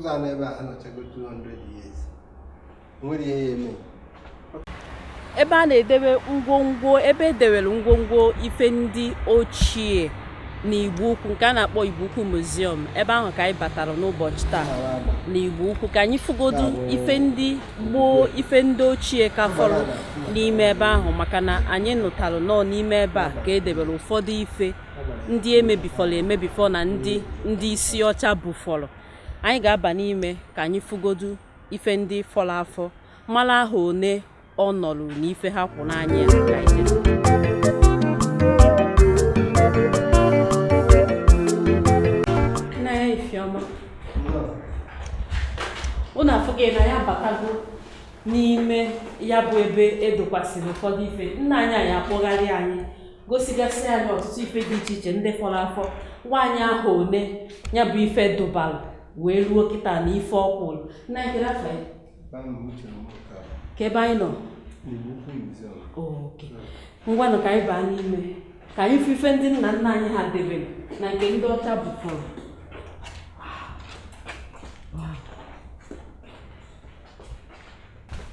ụzọ na-ebe a anọchago 200 years nwere ihe ya eme. Ebe a na-edebe ngwongwo, ebe edewere ngwongwo ife ndị ochie n'Igbo Ukwu nke a na-akpọ Igbo Ukwu Museum. Ebe ahụ ka anyị batara n'ụbọchị taa n'Igbo Ukwu ka anyị fụgodu ife ndị gboo, ife ndị ochie ka fọrọ n'ime ebe ahụ, maka na anyị nụtara nọ n'ime ebe a ka edebere ụfọdụ ife ndị emebifọrọ na ndị isi ọcha bufọrọ. Anyị ga-aba n'ime ka anyị fụgodu ife ndị fọrọ afọ, mara aha one ọ nọrụ n'ife ha kwụ n'anya ụnụ afụghị na ya batago n'ime ya bụ ebe edokwasịrị ụfọdụ ife. Nna anyị akpọgharị anyị gosigasị anyị ọtụtụ ife dị iche iche ndị fọrọ afọ. Nwaanyị ahụ one ya bụ ife dụbara wee ruo kịta na ife ọkwụrụ. Nna anyị kere afọ ya ka ebe anyị nọ. Ngwanụ ka anyị baa n'ime ka anyị fụ ife ndị nna nna anyị ha debere na nke ndị ọcha bufọrọ.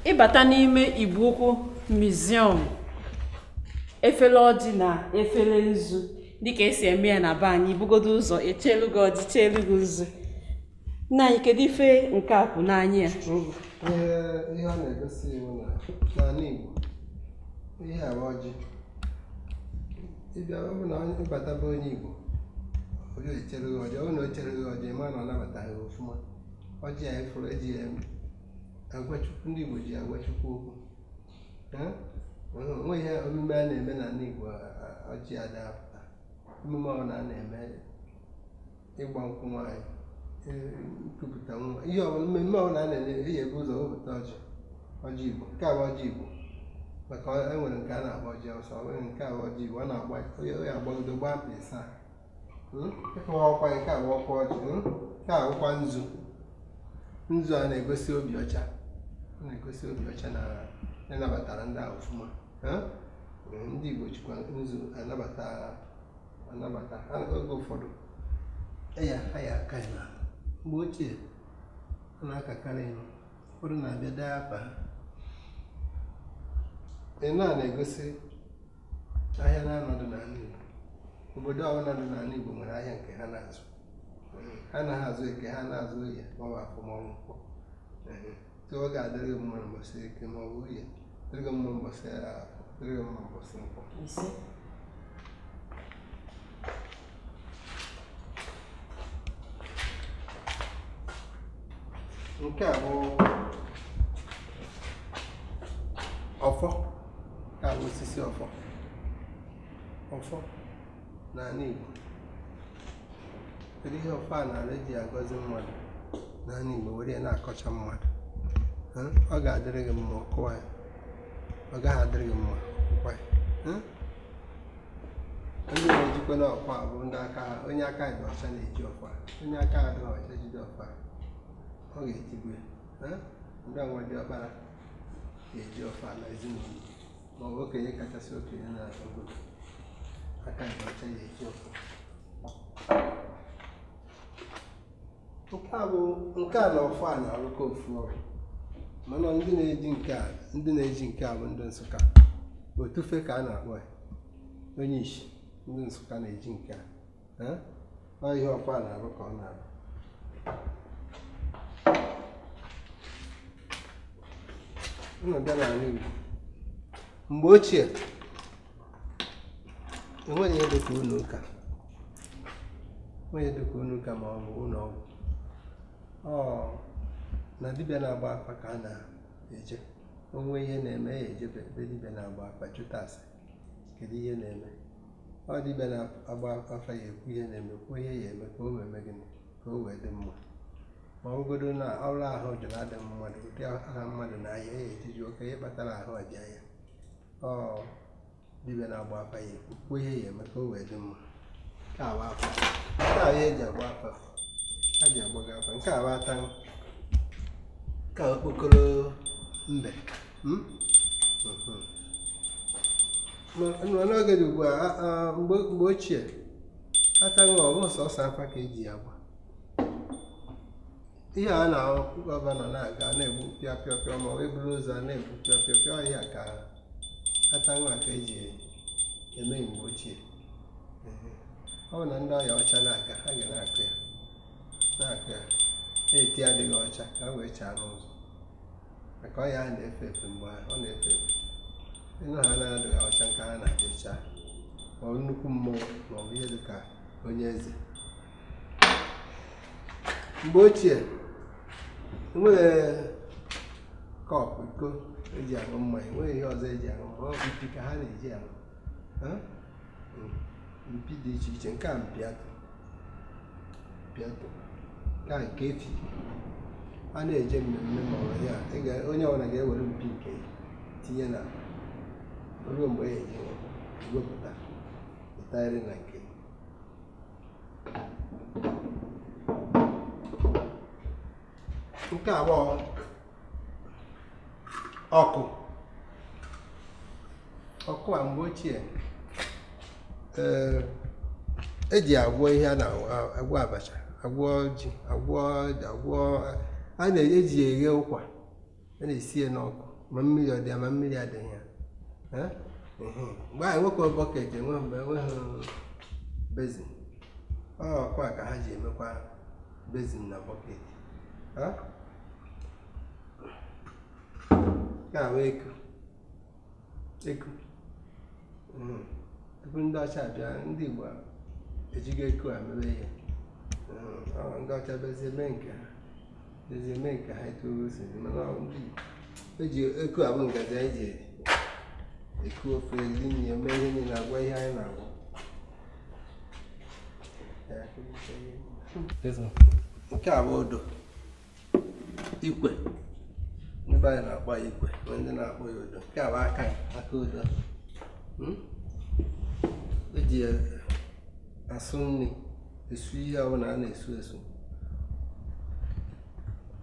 Ịbata n'ime Igbo Ukwu Museum, efere ọjị na efere nzu dịka esi eme ya na be anyị, bugodo ụzọ echelu gị ọjị chelu gị nzu. Nna anyị kedu ife nke a kwụ n'anya ya? Ihe ọ na-egosi iwu n'ala Igbo, ihe a bụ ọjị. Ịbịa ọ bụ na ịbata bụ onye Igbo, onye echere gị ọjị, ọ bụ na o chere gị ọjị ma na ọ nabataghị ọfụma. Ọjị a ifuru eji agwachukwu, ndị Igbo ji agwachukwu okwu. Onwe ihe omume a na-eme n'ala Igbo ọjị adapụta. Emume ọ na-eme ịgba nkwụ nwaanyị, kupụta nwa, ihe ọbụla mmemme ọ na-eme ihe ebu ụzọ wepụta ọjị Igbo. Nke a bụ ọjị Igbo, maka enwere nke a na-agba ọjị ọsọ, nwere nke a bụ ọjị Igbo, ọ na-agba onye agbagodo gbaa mkpa ịsaa. Ọkwa nke a bụ ọkwa ọjị, nke a bụkwa nzu. Nzu a na-egosi obi ọcha, na-egosi obi ọcha na ịnabatara ndị ahụ ọfụma. Ndị Igbo jikwa nzu anabata oge ụfọdụ ya aka ya. Mgbe ochie ọ na-akakarị ịnụ, ụfọdụ na-abịa dee apa ha. Na-egosi ahịa na-anọdụ n'ala Igbo. Obodo ọbụla dị n'ala Igbo nwere ahịa nke ha na-azụ. Ha naghị azụ eke, ha na-azụ oye ma ọ bụ afọ ma ọ bụ nkwọ. Ọ ga-adịrị gị mma mbọsị eke ma ọ bụ oye, dịrị gị mma mbọsị afọ, dịrị gị mma mbọsị nkwọ. Nke a bụ ọfọ, ka bụ osisi ọfọ n'ala Igbo. Kedu ihe ọfọ a na-ala eji agọzi mmadụ n'ala Igbo, were na-akọcha mmadụ? Ọ ga-adịrị gị mma ọkụwa ya, ọ gaghị adịrị gị mma ọkwa ya. Ndị na-ejikwa n'ọfọ a bụ ndị aka ha, onye aka dị ọcha na-eji ọfọ a, onye aka adịghị ọcha jide ọfọ a, ọ ga-etigbu ya. Ndị ọnwa dị ọkpara ga-eji ọfọ a na ezinụlọ ma ọ bụ okenye kachasị okenye na obodo, aka dị ọcha ga-eji ọfọ. Nke a na ọfọ a na-arụkọ ofu ọrụ, mana ndị na-eji nke a bụ ndị Nsụka. Otufe ka a na-akpọ ya, onye isi ndị Nsụka na-eji nke a. Ọ ihe ọfọ a na-arụ ka ọ na-arụ. Bịa n'ala Igbo mgbe ochie, enweghị ihe dịka ụlọ ụka, ma ọ bụ ụlọ ọgwụ. Na dibịa na-agba afa ka a na-eje. Onwe ihe na-eme ya ejebe ebe dibịa na-agba afa jụta ase kedu ihe na-eme. Ọ dibịa na-agba afa ya ekwu ihe na-eme, kwuo ihe ya eme ka o wee mee gịnị, ka o wee dị mma. Ma ọ bụgodo na ọrụ ahụ jụrụ adị mmadụ, ụdị aha mmadụ na ahịa ya ejiji oke ihe kpatara ahụ ọja ya. Dibịa na-agba afa ya ekwu, kwuo ihe ya eme ka o wee dị mma. Nke a bụ afa, nke a ya eji agba afa, a ji agbaga afa. Nke a bụ ata, nke a okpokoro mbe. N'oge dị ugbu a, mgbe ochie, ata ọ bụ sọsọ afa ka eji agba. ihe a na-ahụ gọvanọ na-aga na-egbu pịapịapịa ma ọ eburu ụzọ na-egbu pịapịapịa ọhịa ka atanwa ka eji eme mgbe ochie. Ọ bụ na ndị ọya ọcha na-aga ha ga na-akụ ya na-eti adịghị ọcha ka ha wee chaa n'ụzọ maka ọya ha na-efe efe mgbe ọ na-efe efe ịnụ ha na-adịghị ọcha nke ha na-adịcha ma ọ nnukwu mmụọ ma ọ bụ ihe dịka onye eze. Mgbe ochie enweghị kọpụ iko eji aṅụ mmanya, enweghị ihe ọzọ eji aṅụ mmanya, ọ bụ mpi ka ha na-eji aṅụ mpi dị iche iche. Nke a mpiatụ nke a nke efi a na-eje mmemme ma ọ ya onye ọbụla ga-ewere mpi nke tinye na ruo mgbe ya eji wepụta ịtagharị na nke nke abụọ ọkụ a mgbe ochie eji agwọ ihe a na-agwọ abacha, agwọ ji, a na-eji eghe ụkwa, a na-esi ya n'ọkụ ma mmiri ọ dị ya ma mmiri adịghị ya. Mgbe anyị nwoke bọket enwe mgbe enweghị bezin, ọkụ a ka ha ji emekwa bezin na bọket. Nke a bụ eku tupu ndị ọcha bịa, ndị Igbo ejigo eku a mere ihe. Ndị ọcha bezie mee nke ha etu ozi, mana ndị Igbo eji eku abụ ngazi anyị ji eku ofe eri nri eme ihe niile, agwa ihe anyị na-agwọ. Nke a bụ odo ikwe, ndị anyị na-akpọ ya ikwe, ndị na-akpọ ya odo. Nke a bụ aka odo eji asụ nri, esu ihe ọbụla a na-esu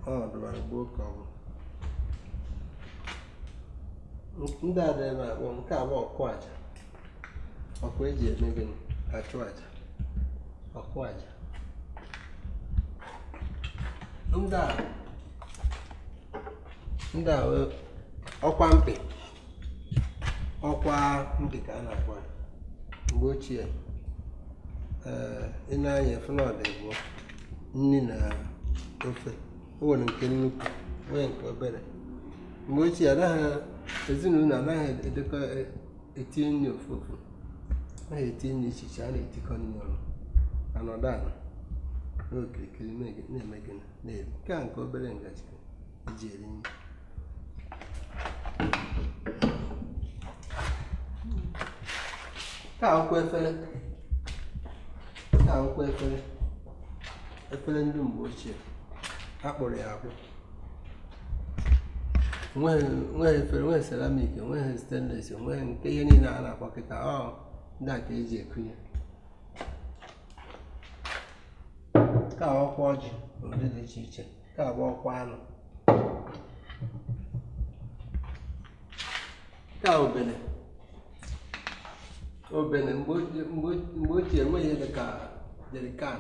ọ dụbara gboo ka ọ bụ ndị a dị na-akpọ. Nke a bụ ọkụ aja, ọkụ eji eme gịnị? Achụ aja, ọkụ aja. Ndị a ọkwa mkpị ka a na-akpọ ya mgbe ochie. Ị na-anya efu na ọdịgbo nri na ofe, o nwere nke nnukwu nwee nke obere. Mgbe ochie ezinụlọ anaghị edekọ etinye nri ofu anaghị etinye nri iche iche, a na-etikọ nri ọnụ anọdụ ala n'okirikiri na-eme gịnị na-eri. Nke a nke obere ngaji eji eri nri. Nke a akwụkwọ efere ndị mgbe ochie akpụrụ ya akpụ. Nweghị efere, nweghị ceramik, nweghị stainless, nweghị nke ihe niile a na-akpọ kịta ndị a ka eji ekunye. Nke a ọkwa ọjị ụdị dị iche iche. Nke a bụ ọkwa anụ. Nke a obene mgbe ochie enweghị ihe dịka jerikan,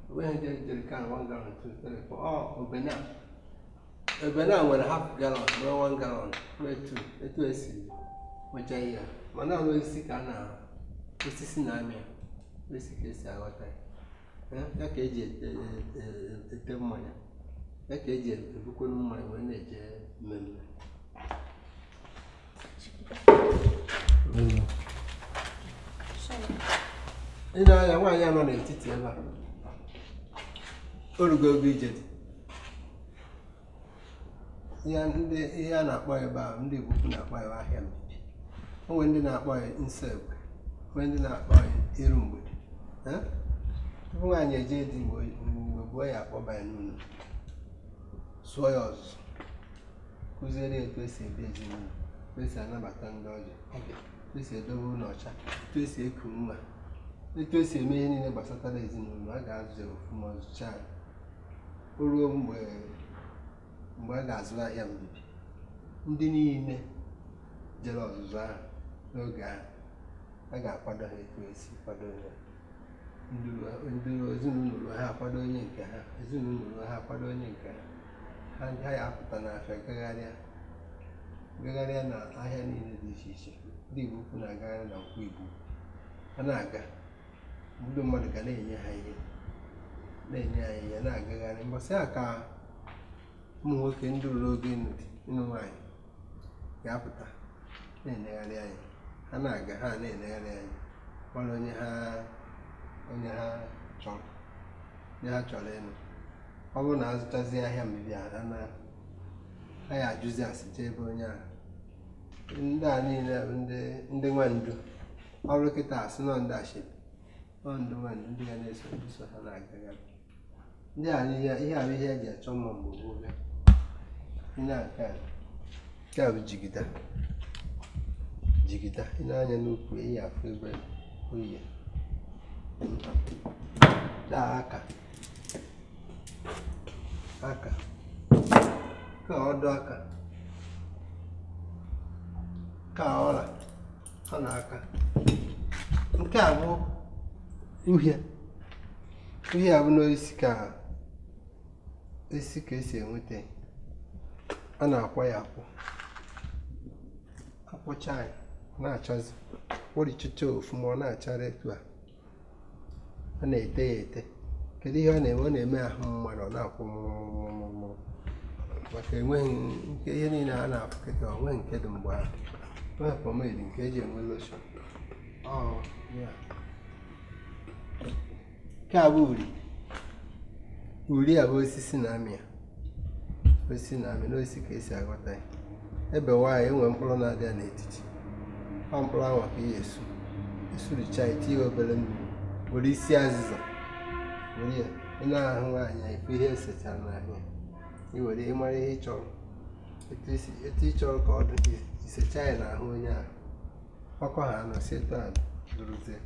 enweghị jerikan 1 gallon 2, 3, 4. Obene a nwere half gallon nwee 1 gallon nwee 2, etu esi nwecha ihe. Mana osisi ka osisi na-amị osisi ka esi aghọta ya ka eji ete mmanya, ya ka eji ebukwa mmanya wee na-eje mmemme. Ị na-anya nwaanyị anọ n'etiti ebe a, orugo ogo ije dị. Ihe a na-akpọ ebe a, ndị Igbo na-akpọ ya ahịa mbibi. O nwere ndị na-akpọ ya nsọ egbe, nwee ndị na-akpọ ya iru mgbede. Tupu nwaanyị eje dị mgbe gbuo ya akpọba ya n'ụlọ, sụọ ya ọzụzụ, kụziere etu esi ebi ezinụlọ, etu esi anabata ndị ọbịa, etu esi edobe ụlọ ọcha, etu esi eku nwa, etu esi eme ihe niile gbasatara ezinụlọ. A ga-azụ ya ofuma ọzụcha ya. O ruo mgbe a ga-azụ ahịa mbibi, ndị niile jere ọzụzụ ahụ n'oge ahụ a ga-akwado ha etu esi kwado ya. ezinụlọ ha akwado onye nke ha ezinụlọ ha akwado onye nke ha ha ya apụta n'afịa gagharịa na ahịa niile dị iche iche ndị Igbo ukwu na-agagharị na nkwụ Igbo ha na-aga ndị mmadụ ga na-enye ha ihe na-agagharị mbọsị a ka ụmụ nwoke ndị lụrụ oge ịnụ nwaanyị ga-apụta na-enegharị anyị ha na-aga ha na-enegharị anyị mara onye ha chọrọ ịnụ ọ bụrụ na azụchazi ahịa mbibi ha ya ajụzi asị jee ebe onye ahụ ndị a niile ndị nwandu ọrụ kịta asị nọ ndị ashebi ndụ nwandu ndị ga na-eso ha na-agagharị ndị a ihe eji achọ mma mgbe gboo bịa nke a bụ jigida ị na-anya n'ukwu eyi afọ ebe oyi aka ka ọdụ aka ka ọla ọ na-aka nke a bụ uhie a bụ n'osisi ka esi enweta a na-akwa ya akwụcha ya na-achọzi kpọrichicha ofuma ọ na-achara etu a na-ete ya ete kedu ihe ọ na-eme ọ na-eme ahụ mmadụ ọ na-akwụ mụrụ maka enweghị nke ihe niile a na-afụ kịta onweghị nke dị mgbe ahụ onwe pomade nke eji enwe lotion nke a bụ uri a bụ osisi na-amị n'osisi ka esi aghọta ya ebe nwaanyị enwe mkpụrụ na-adịa n'etiti ọ mkpụrụ ahụ ka ihe esuricha itinye obere mmiri were isi azịza were ya ị na-ahụ nwaanyị ife ihe esechara n'ahịa iwere ịmara ihe ị chọrọ etu ị chọrọ ka ọ dị isecha ya n'ahụ onye ahụ ọkọ ha nọ si etu a duruzie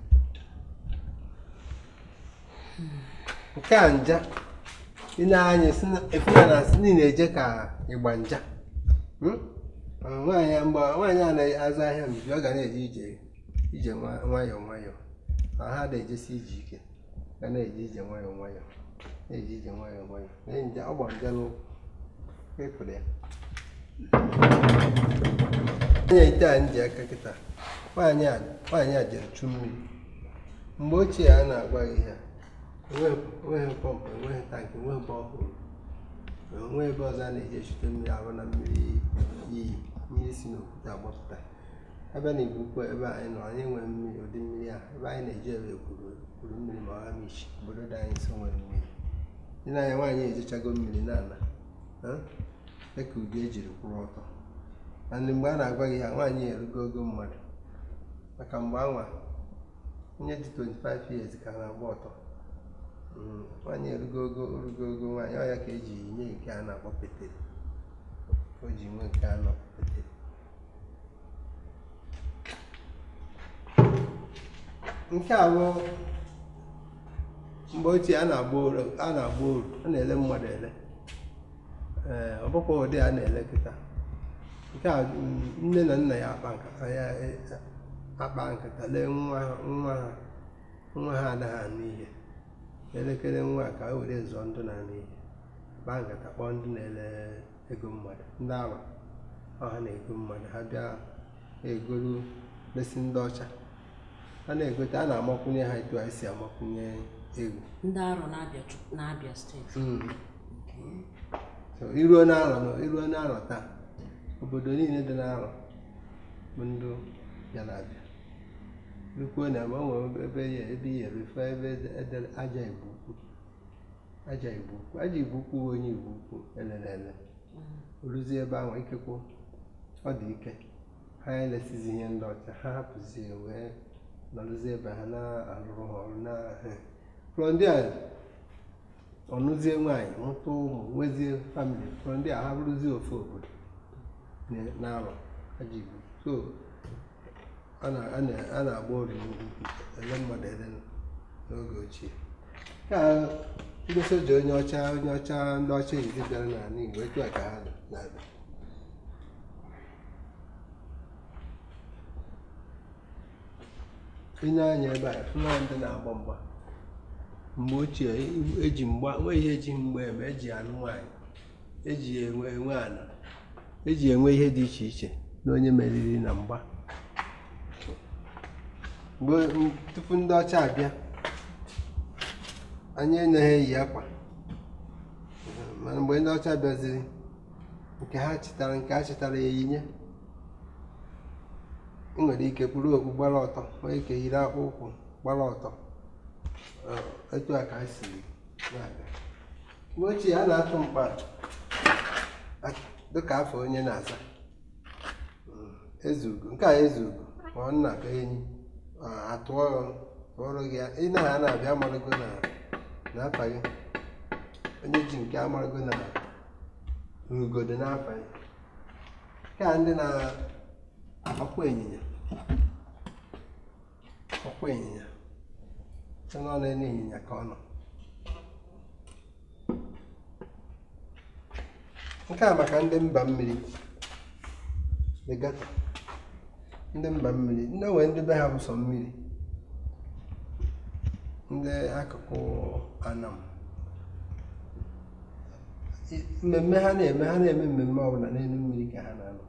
nke a nja ị na-anya efu ya na-asị niile eje ka ịgba nja nwaanyị a na-azụ ahịa mbibi ọ ga na-eje ije nwayọọ ma ha na-ejesi ije ike ga na-eje ije nwayọọ na nja ọ gba nja n'ụkwụ ịpụrụ ya anya ite a nji aka kịta nwaanyị a jere chu mmiri mgbe ochie a na-agwa gị ihe enweghị pọmpụ enweghị tankị enweghị bọọhụrụ onwe ebe ọzọ a na-eji echute mmiri ahụ na mmiri iyi mmiri si n'okwute agbapụta ebe na Igbo ukwu ebe anyị nọ anyị nwere mmiri ụdị mmiri a ebe anyị na-eji ebe gwuru mmiri ma ọha mishi obodo dị anyị nso nwere mmiri dị n'anya nwaanyị ejechago mmiri n'ala dịka ụdị ejiri kwụrụ ọtọ na mgbe a na-agwa gị ha nwaanyị erugo ogo mmadụ maka mgbe anwa onye dị 25 years ka na-agba ọtọ nwaanyị erugo ogo nwaanyị ọ ya ka eji nye nke a na-akpọ petere o ji nwe nke a nọ petere nke a bụ mgbe ochie a na-agba oru a na-ele mmadụ ele ọ bụkwa ụdị a na-ele kịta nke a nne na nna ya akpa nkata lee nwa ha anaghị anụ ihe elekere nwa ka e were zụọ ndụ na anụ ihe kpaa nkata kpọọ ndị na-ele ego mmadụ ndị awa ọha na-ego mmadụ ha bịa egolu mesi ndị ọcha a na-egote a na-amakwunye ha etu anyị si amakwunye egwu ndị arụ na-abịa steeti iruo n'arọ taa obodo niile dị n'arọ bụ ndị ya na-abịa rukwuo na ma ọ nwere ebe ihe erufe ebe edere aja Igbo ukwu onye Igbo ukwu elele oruzie ebe ahụ ikekwu ọ dị ike ha elesizi ihe ndị ọcha ha hapụzie wee nọrụzie ebe ha na-arụrụ ha ọrụ pụrụ ndị a ọnụzie nwaanyị mụta ụmụ nwezie famili pụrụ ndị a ha bụrụzie ofe obodo na-arọ aja Igbo so a na-agba ọrụ ele mmadụ ele n'oge ochie ka ndị soja onye ọcha ndị ọcha izi bịara n'ala Igbo etu a ka ha na-abịa ị na-anya ebe a fụna ndị na-agba mgba mgbe ochie eji mgba nwe ihe eji mgbe eme eji anụ nwaanyị eji enwe ana eji enwe ihe dị iche iche na onye meriri na mgba mgbe tupu ndị ọcha abịa anyị anaghị eyi akwa mana mgbe ndị ọcha bịaziri nke ha chịtara ya eyinye ị nwere ike kpuru okpu gbara ọtọ nwee ike yiri akpụ ụkwụ gbara ọtọ etu a ka ha siri na-aga mgbe ochie a na-atụ mkpa dịka afọ onye na-aza ezugo nke a ezugo ma ọ nna ka enyi atụọ ọrụ gị ị na ha na-abịa amarago na afa gị onye ji nke amarago na ugodo n'afa gị ka ndị na-akwa ịnyịnya nọ n'elu ịnyịnya ka ọ nọ nke a maka ndị mba mmiri legata ndị mba mmiri ndị nwere ndị be ha bụ sọ mmiri ndị akụkụ Anam mmemme ha na-eme mmemme ọbụla n'elu mmiri ka ha na-anọ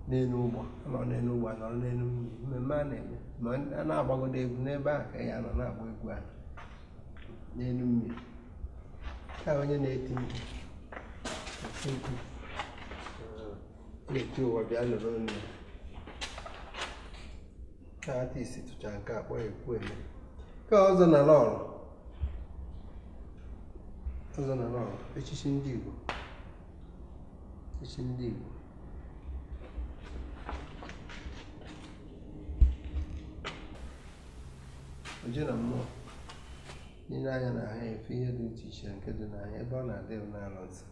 n'elu ụgbọ nọ n'elu ụgbọ nọrọ n'elu mmiri mmemme a na-eme ma a na-agbagodo egwu n'ebe ahụ ka ya nọ na-agba egwu ahụ n'elu mmiri ka onye na-eti mkpu na-eti ụwa bịa lụrụ onye ka atisi tụcha nke akpọ ekwu eme ka ọzọ na n'ọrụ echichi ndị Igbo oje na mmụọ n'ile anya na ahụ efe ihe dị iche iche nke dị n'anya ebe ọ na-adị n'alọ nsọ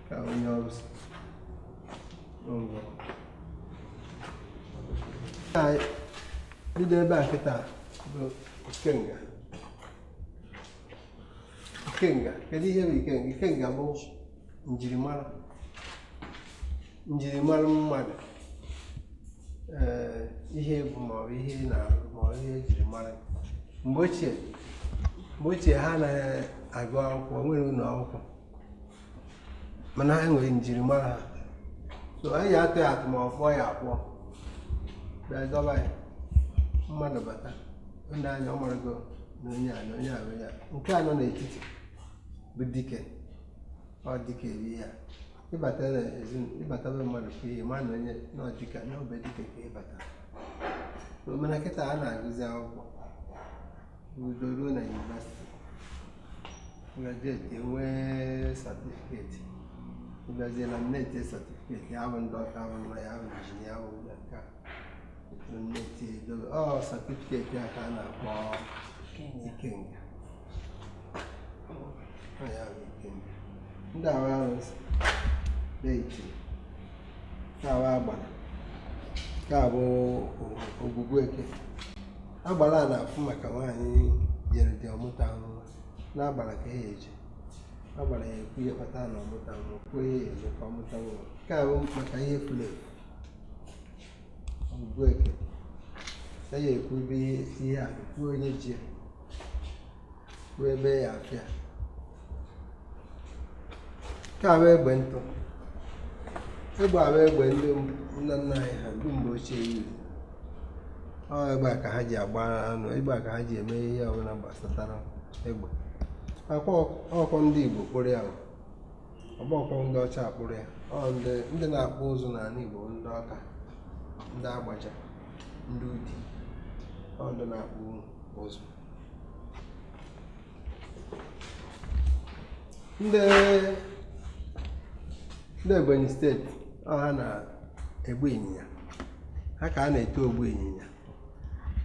ka onye ọrụ bido ebe a nkịta bụ ikenga kedu ihe bụ ikenga bụ njirimara mmadụ ihe bụ maọbụ ihe na-arụ maọbụ ihe ejiri mara mgbe ochie ha anaghị agụ akwụkwọ nwere ụlọ akwụkwọ mana ha nwere njirimara ha so anyị atụ ya atụ ma ọ fụọ ya akpọ bịa dọba ya mmadụ bata onye anya ọ marago na onye a na onye ahụ ya nke a nọ n'etiti bụ dike ọ dike eri ya ịbata be mmadụ ka ihe ma na onye n'ọdịka n'obe dike ka ịbata mana kịta a na-agụzi akwụkwọ udo ruo na yunivasiti graduate enwee satifiketi ịbazie na nneti satifiketi ya bụ ndị ọka ahụ nọ ya bụ injinia ahụ nka nneti edobe satifiketi a ka a na-akpọ ikenga ya bụ ikenga ndị ahụ arụsị deiti ka ahụ agbara ka bụ ogwugwu eke agbara a na-afụ maka nwaanyị jere dị ọmụta ahụhụ n'agbara ka ya eje agbara ya ekwu ihe kpata na ọmụta ahụhụ kwuo ihe eme ka ọmụta nwa ka bụ maka ihe furu efu ogwugwu eke ya ekwu ebe ihe a kwuo onye ji kwuo ebe ya afịa ka bụ egbe ntụ egbe ahụ egbe ndị nna nna anyị ha ndị mgbe ochie yiri egbe a ka ha ji agba anụ egbe a ka ha ji eme ihe ọbụla gbasatara egbe ọkpọ ndị Igbo kpụrụ ya ọgbọkpọ ndị ọcha akpụrụ ya ndị na-akpụ ụzụ n'ala Igbo ndị Ọka ndị Agbaja ndị Udi ndị na-akpụ ụzụ ndị Ebonyi steeti ha na-egbu ịnyịnya ha ka a na-eto ogbu ịnyịnya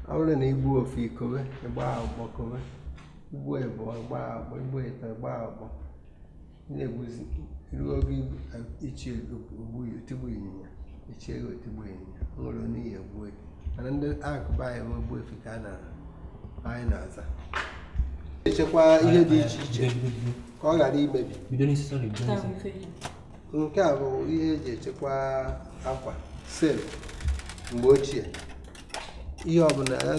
ọ bụrụ na igbu ofu ikowe ịgba akpọ kowe igbu ebu gba akpọ igbu eto gba akpọ na-egbuzi ruo oge ichi otigbu ịnyịnya ichi ego otigbu ịnyịnya nwere n'ihi egbu mana ndị akụba anyị bụ ogbu efu ka anyị na-aza echekwa ihe dị iche iche ka ọ ghara imebi nke a bụ ihe eji echekwa akwa sel mgbe ochie ihe ọbụla a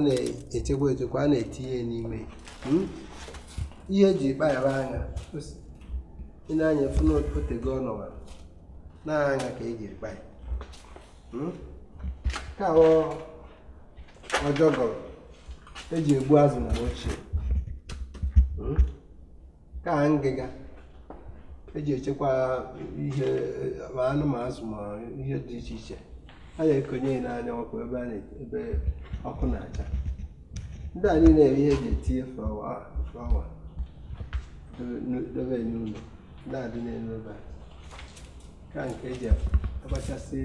na-echekwa a na-etinye n'ime ihe eji kpayara anya ị na-anya efu na otego ọnọwa na-anya ka eji kpa ya ka ọjọgọrọ eji egbu azụ mgbe ochie ka ngịga eji echekwa ihe ma anụmanụ ma ihe dị iche iche a na-ekonye n'anya ọkụ ebe ọkụ na-acha ndị a niile ebe ihe eji etinye flawa dobe n'ụlọ ndị a dị n'elu ebe a ka nke eji agbachasị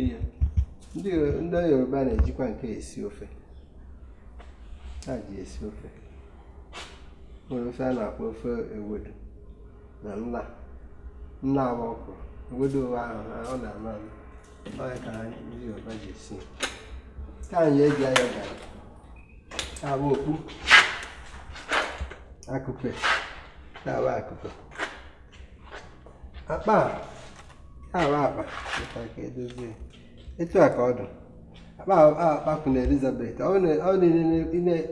ihe ndị Yoruba na-ejikwa nke esi ofe ha ji esi ofe nwere ofe a na-akpọ ofe ewedu na nla agba ọkụrụ ewedu ụwa ahụ ọ na-ama ọya ka ndị Yoruba ji esi ka anyị eji anya gara abụ okpu akụpe na-awa akụpe akpa awa akpa ka edozie etu a ka ọ dị akpa kwụna Elizabeth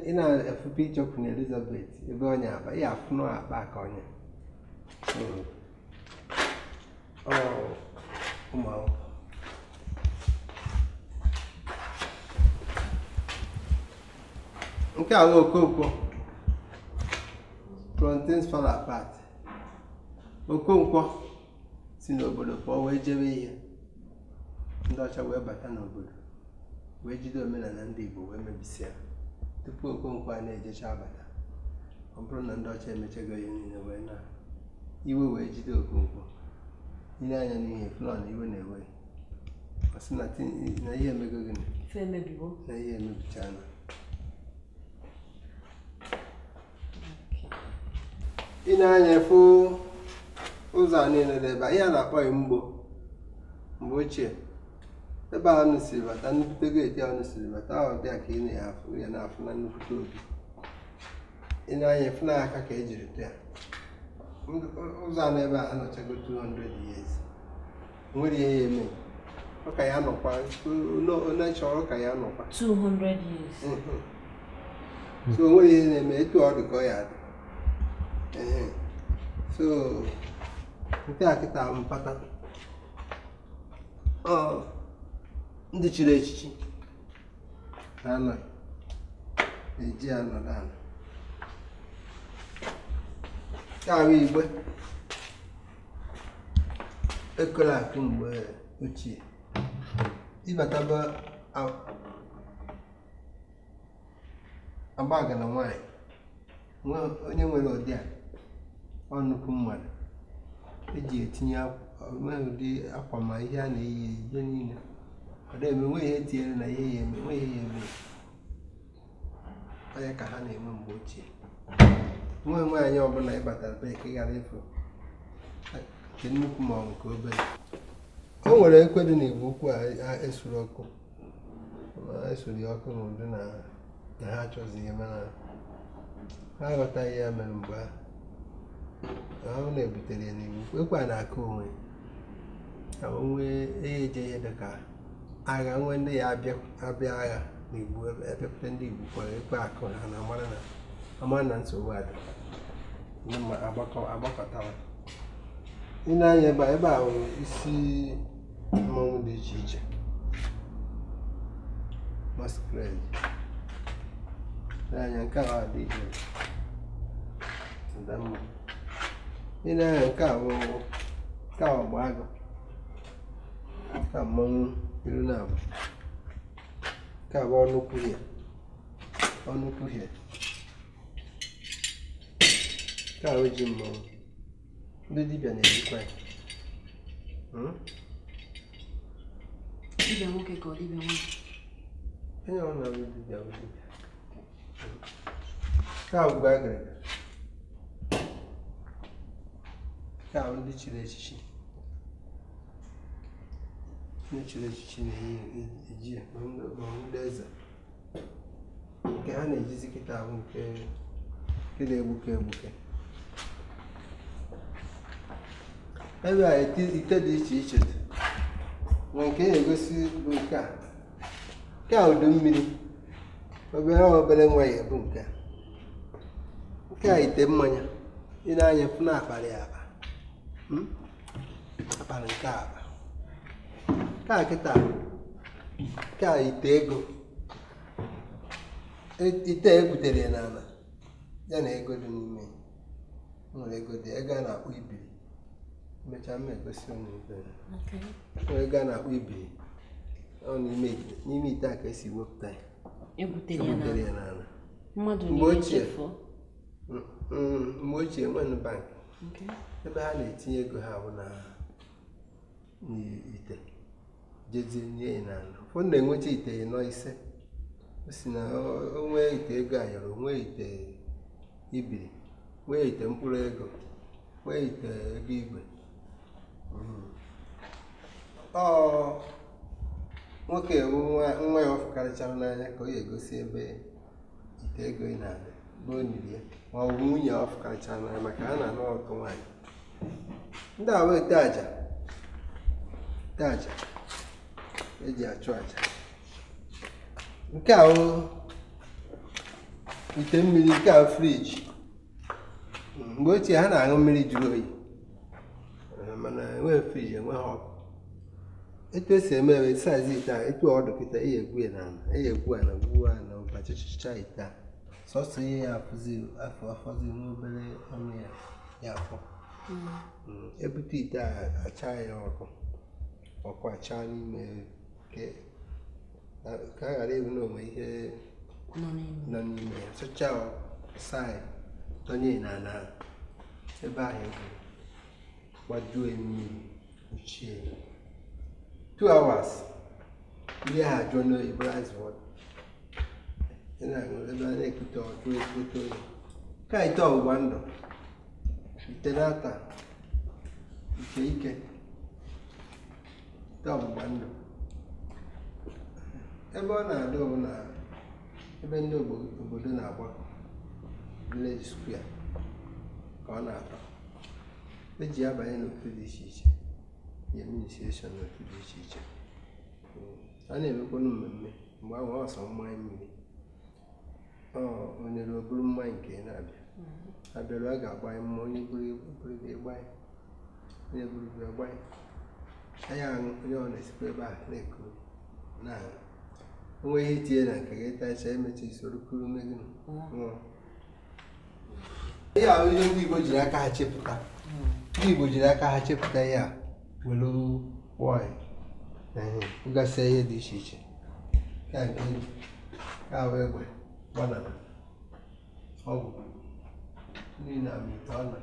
ị na-efu pichọ kwụna Elizabeth ebe onye akpa ya afụnụ akpa ka onye ụmụ akwụkwọ nke a Okonkwo plantains fall apart Okonkwo si n'obodo pụọ wee jebe ihe ndị ọcha wee bata n'obodo wee jide omenala ndị Igbo wee mebisia tupu Okonkwo a na-ejecha abata ọ bụrụ na ndị ọcha emechego ihe niile wee na iwe wee jide Okonkwo ile anya n'ihe flọ na iwe na-ewe ọ sị na ihe emego gịnị na ihe emebichana ị na-anya fụ ụzọ a niile ebe ihe a na-akpọ mgbe ochie ebe a nụsiri bata nnukwute geeti a nụsiri bata ahụ bịa ka ị na-afụ na nnukwute obi ị na-anya fụ n'aka ka ejiri tụ ya ụzọ a n'ebe a anọchago 200 years nwere ihe ya eme ọ ka ya nọkwa onye chọrọ ka ya nọkwa 200 years so nwere ihe na-eme etu ọ dị ka ọ ya dị so nke a kịta mpata ndị chiri echichi na-anọ eji anọdụ ala ka ahụ igbe ekola akụ mgbe ochie ịbataba agbaga na nwanyị onye nwere ụdị a ọ nnukwu mmadụ eji etinye ụdị akwa ma ihe a na-eyi ihe niile ọ na-eme nwe ihe tinyere na ihe ya eme nwe ihe ya eme onye ka ha na-eme mgbe ochie nwe nwaanyị ọbụla ịbatara be ka ị ghara ịfụ nke nnukwu ma ọ nke obere o nwere ekwe dị n'Igbo ukwu a esuru ọkụ esuru ya ọkụ n'ụdị na ha achọzi ihe mana ha aghọtaghị ya mere mgbe ahụ na-ebutere ya n'Igbo ekwe a na-akụ onwe ka onwe eje ihe dị ka agha nwe ndị ya abịa agha n'Igbo ebepụta ndị Igbo kwara ekwe akụ ha na amara na nsogbu adị agbakọtawa ị na-anya ebe a hụrụ isi mmọnwụ dị iche iche masquerade n'anya nke a dị ihe ndamma ị na-anya nke a bụ ọgba agụ ka mmọnwụ iru na-abụ nke a bụ ọnụ kwuhie nke a ji mmọnwụ ndị dibịa na-ejikwa ya dibịa nwoke ka ọ dibịa nwoke onye ọ na-abụ dibịa bụ dibịa nke a bụ agịrịga nke a bụ ndị chiri echichi na-eji ya ma ndị eze nke ha na-ejizi kịta bụ nke na-egbuke ebe a ite dị iche iche dị na nke na-egosi bụ nke a nke a udu mmiri obere nwa ya ebu nke a ite mmanya ị na-anya fụ na akpara ya akpara nke akpa nke a kịta nke a ite ego ite egbutere ya n'ala ya na ego dị n'ime nwere ego dị ego a na-akpọ ibiri mechaa m egosi nwere ego a na-akpọ ibiri ọ n'ime ite a ka esi wepụta ya egbutere ya n'ala mgbe ochie nwenụ bank ebe ha na-etinye ego ha bụ na n'ite jezie nye ya n'ala ụfọdụ na-enwecha ite nọ ise o si na onwe ite ego ayọrọ nwee ite ibiri nwee ite mkpụrụ ego nwee ite ego igwe nwoke nwa ya ọfụkarịchara n'anya ka ọ ga-egosi ebe ite ego ị na-adị bụ oniri ya ma ọ bụ nwunye ọfụkarịchara n'anya maka ha na-anụ ọtụ nwaanyị ndị a wee ite aja eji achụ aja nke a ite mmiri nke a friji mgbe ochie ha na-aṅụ mmiri jụrụ oyi mana enweghị friji enweghị ọkụ etu esi eme ebe saizi ite a etu ọdụ kịta ihe egwu ya n'ala ihe egwu ala gwuo ala ụbachichicha ite a sọsọ ihe ya afọzi n'obere ọnụ ya afọ ebute ite a acha ya ọkụ acha n'ime ka a ghara ewu n'onwe ihe nọ n'ime ya sụcha sai tonye n'ala ebe ahụ egwu gbajuo mmiri ochie 2 hours ihe ha ajụọ n'oyibo ice water ebe a na-ekute ọjụ ekute oyi ka ite ọgbụgba ndụ ite nata ite ike ite ọgbụgba ndụ ebe ọ na-adị bụ na ebe ndị obodo na-agbakọ village square ka ọ na-atọ eji abanye n'otu dị iche iche administration n'otu dị iche iche a na-emekwanụ mmemme mgbe ahụ ọsọ mmanya mmiri onyere oburu mmanya nke na-abịa abịara a ga-agbanye mma onye buru gbanye onye buru gbanye anya aṅụ onye ọ na-esikwa ebe a na-eku na onwe ihe itinye na nke gị tacha emecha isoro kuru megị ihe ahụ ihe ndị Igbo jiri aka ha chepụta ndị Igbo jiri aka ha chepụta ihe a were wọị ụgasị ihe dị iche iche ka ahụ egbe gbanara ọgwụ ndị na-amịta ọna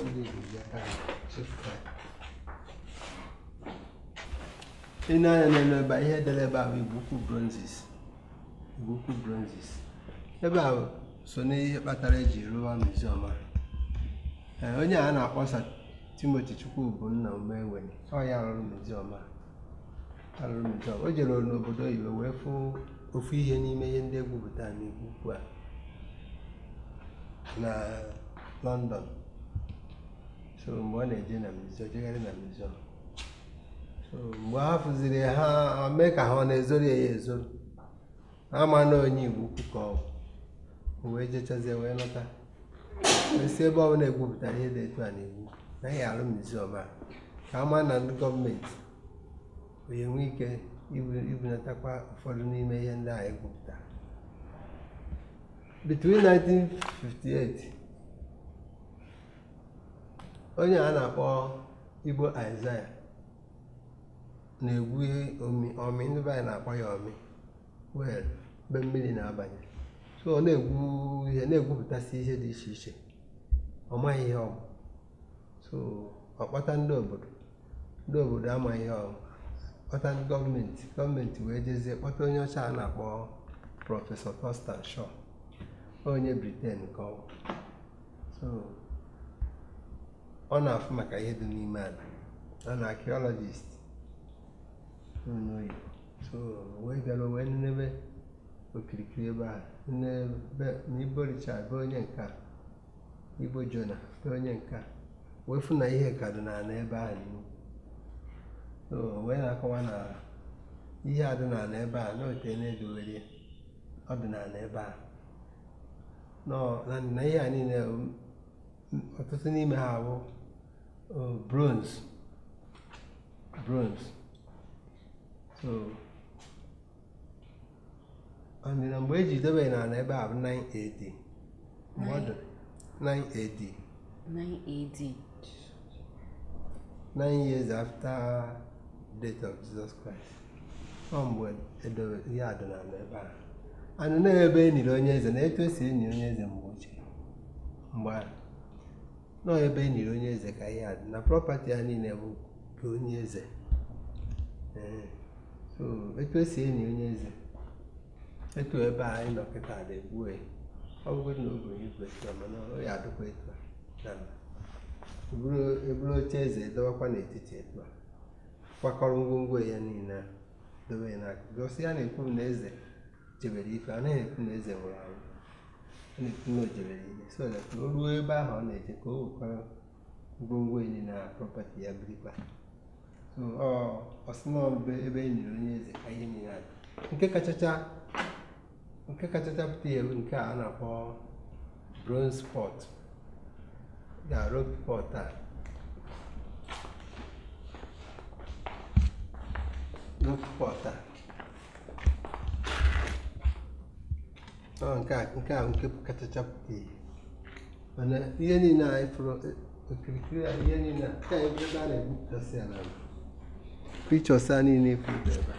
ndị Igbo ji aka ha chepụta ya ị na-anya n'elu ebe ihe edere ebe ahụ Igbo ukwu bronzes ebe ahụ so n'ihe kpatara eji rụwa muziọm a onye a na-akpọsa Timothy Chukwubunna Umewenye ọ ya rụrụ muziọm a o jere n'obodo oyibo wee fụ ofu ihe n'ime ihe ndị egwupụta n'Igbo ukwu a na London so mgbe ọ na-eje na muziọm jegharị na muziọm so mgbe ha fụziri ha mee ka ha ọ na-ezori ya ezoro ama na onye Igbo ukwu ka ọ bụ wee jechazie wee lọta esi ebe ọ bụla egwupụtara ihe dị etu a na-egwu naghị arụ muziọm a ka ama na ndị gọọmenti onye nwee ike ibunatakwa ụfọdụ n'ime ihe ndị a egwupụtara. Between 1958 onye a na-akpọ Igbo Isaiah na-egwu ọmị ndị be anyị na-akpọ ya ọmị wel mgbe mmiri na-abanye so ọ na-egwu ihe na-egwupụtasị ihe dị iche iche ọ maghị ihe ọ bụ so ọ kpọta ndị obodo amaghị ihe ọ bụ kpọta ndị gọọmenti wee jezie kpọta onye ọcha a na-akpọ prọfesọ Thurston Shaw onye Britain ka ọ bụ so ọ na-afụ maka ihe dị n'ime ala ọ na archaeologist n'oyibo so wee bịara wee n'ebe okirikiri ebe a na Igbo Richard bụ onye nka Igbo Jonah bụ onye nka wee fụ na ihe ka dị n'ala ebe ahụ n'ihu so wee na-akọwa na ihe ọdịnala ebe a n'ote na-edowere ọdịnala ebe a na ihe a niile ọtụtụ n'ime ha bụ bronze so na mgbe eji dobe n'ala ebe a bụ 980 mgbe 980 9 years after death of Jesus Christ mgbe edobe ihe ọdịnala ebe a anụ na ebe eniri onye eze na etu esi enyi onye eze mgbe ochie mgbe a nọ ebe eniri onye eze ka ihe adị na prọpati ya niile bụ nke onye eze so etu esi enyi onye eze etu ebe a anyị nọkịta na-egbu ọ bụgodị na oge onye igwe mana ọ ya adịkwa etu a eburu oche eze edowakwa n'etiti etu a kwakọrọ ngwongwo ya niile dobe ya n'aka gosi ya na-ekwu na eze jebere ife a naghị ekwu na eze nwụrụ anwụ a na-ekwu na o jebere ihe so that o ruo ebe ahụ ọ na-eje ka o wekwara ngwongwo enyi na prọpati ya birikwa so ọsịmọmbe ebe e nyere onye eze ka ihe niile adị nke kachacha pụta ya nke a na-akpọ bronze pot ga rope pot a nke a nke kachacha pụta ihe mana ihe niile anyị fụrụ okirikiri a ihe niile ka ebe a na-ebupụtasị ya na pictures a niile ekwuru ebe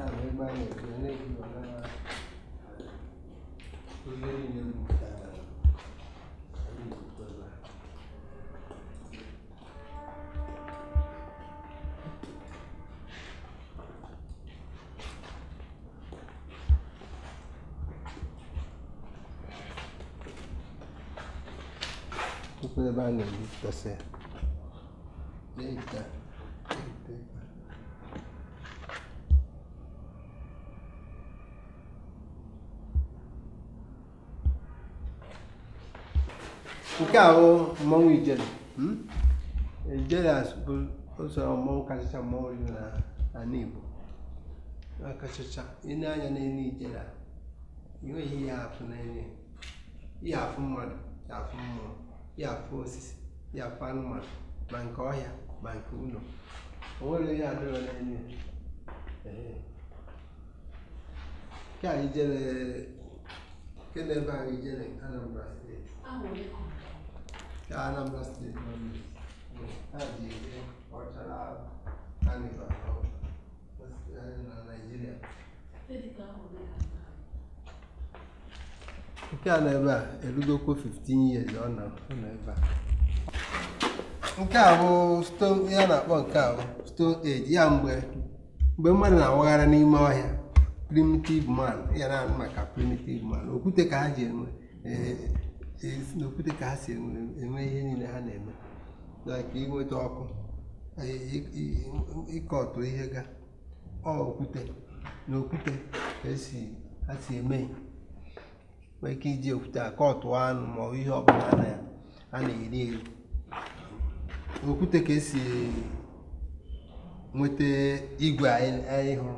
a ebe a na-ebu ebe a na-ebupụtasị ya nke a bụ mmọnwụ ijele ijele bụ ụzọ mmọnwụ kachacha mmọnwụ dị n'ala Igbo kachacha ile anya n'elu ijele a enweghị ihe afụ n'elu ihe afụ mmadụ ya afụ mmụọ ya afụ osisi ya afụ anụmanụ ma nke ọhịa ma nke ụlọ o nwere ihe adịrọ n'elu nke a ijele nke na-ebe ahụ ijele Anambra steeti Anambra steeti ha ji ege ọchara Carnival na Naịjirịa nke a na-ebe a erugokwo 15 years ọ nọ ebe a nke a bụ stone ya na-akpọ nke a bụ stone age ya mgbe mmadụ na-awagharị n'ime ọhịa primitive man ya na-anụ maka primitive man okwute ka ha ji enwe n'okwute ka ha si enwe ihe niile ha na-eme ka inweta ọkụ ịkọtụ ihe ga okwute n'okwute ka ha si eme nwee ike iji okwute akọtụ anụ ma ọ ihe ọbụla a na-eri eri okwute ka esi nweta igwe anyị hụrụ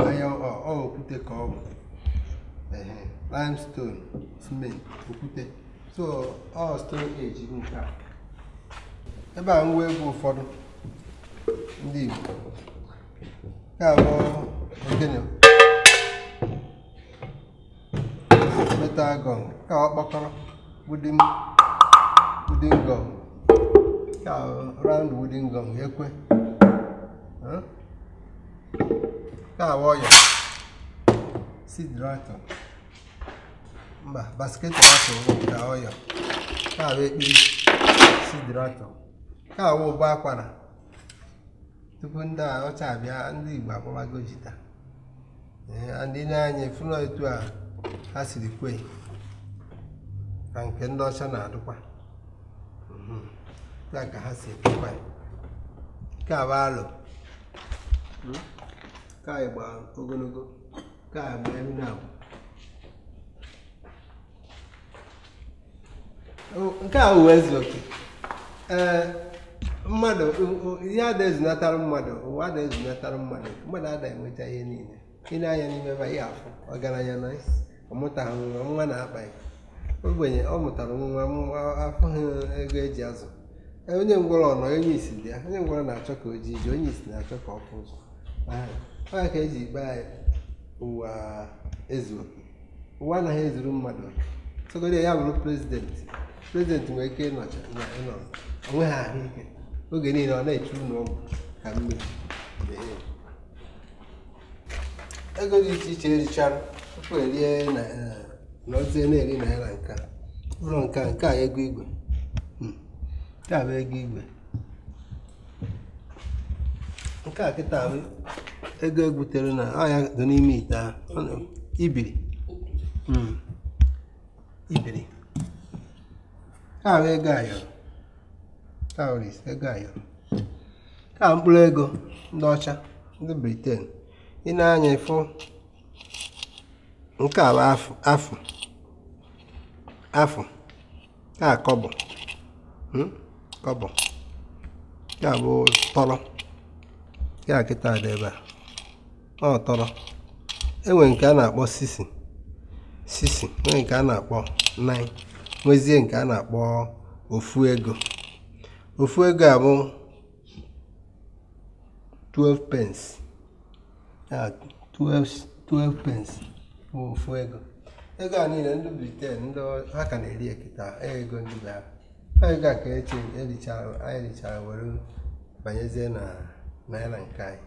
anya okwute ka ọ bụ limestone cement okwute so stone age bụ nke a ebe a ngwa egwu ụfọdụ ndị Igbo nke a bụ ogene metal gong ka ọ kpọkọrọ wooden gong ka round wooden gong ekwe ka ọya sidrato mba basket ka ọya ka ekpiri sidrato ka ụgbọ akwara tupu ndị a ọcha abịa ndị Igbo akpọbago jita ndị na-anya efuno etu a ha siri kwe ka nke ndị ọcha na-adụkwa ya ka ha si ekwekwa ka bụ alụ ka ịgba ogologo ka agba elu na abụ nke a uwe ezu oke mmadụ ihe ada ezunatara mmadụ ụwa ada ezunatara mmadụ ada enweta ihe niile ile anya n'ime ebe ihe afọ ọgaranya na ọmụtaghị nwa na-akpa ya ogbenye ọ mụtara nwa afọghị ego eji azụ onye ngwọrọ nọ onye isi dị ya onye ngwọrọ na-achọ ka o ji ije onye isi na-achọ ka ọ fụ ụzọ ọ ka eji ikpe ụwa ezu ụwa anaghị ezuru mmadụ sogodo ya bụrụ prezidenti nwere ike ịnọcha ịnọ onwe ha ahụike oge niile ọ na-echu n'ọgwụ ka mmiri ego dị iche iche erichara tupu erie n'ozie na-eri naira ụlọ nke a ego igwe nke a bụ ego igwe nke a kịta bụ ego egbutere na ọya dị n'ime ite ahụ ibiri ka bụ ego ayọrọ ego ayọrọ ka mkpụrụ ego ndị ọcha ndị Britain ị na-anya ịfụ nke a bụ afụ ka kọbọ ya bụ tọrọ ya kịta dị ebe a ọ tọrọ enwe nke a na-akpọ sisi nwee nke a na-akpọ 9 nwezie nke a na-akpọ ofu ego a bụ 12 pence ya 12 pence bụ ofu ego a niile ndị Britain ndị ha ka na-eri ekita ego ndị be ha ego a ka anyị erichara were banyezie na naira nke anyị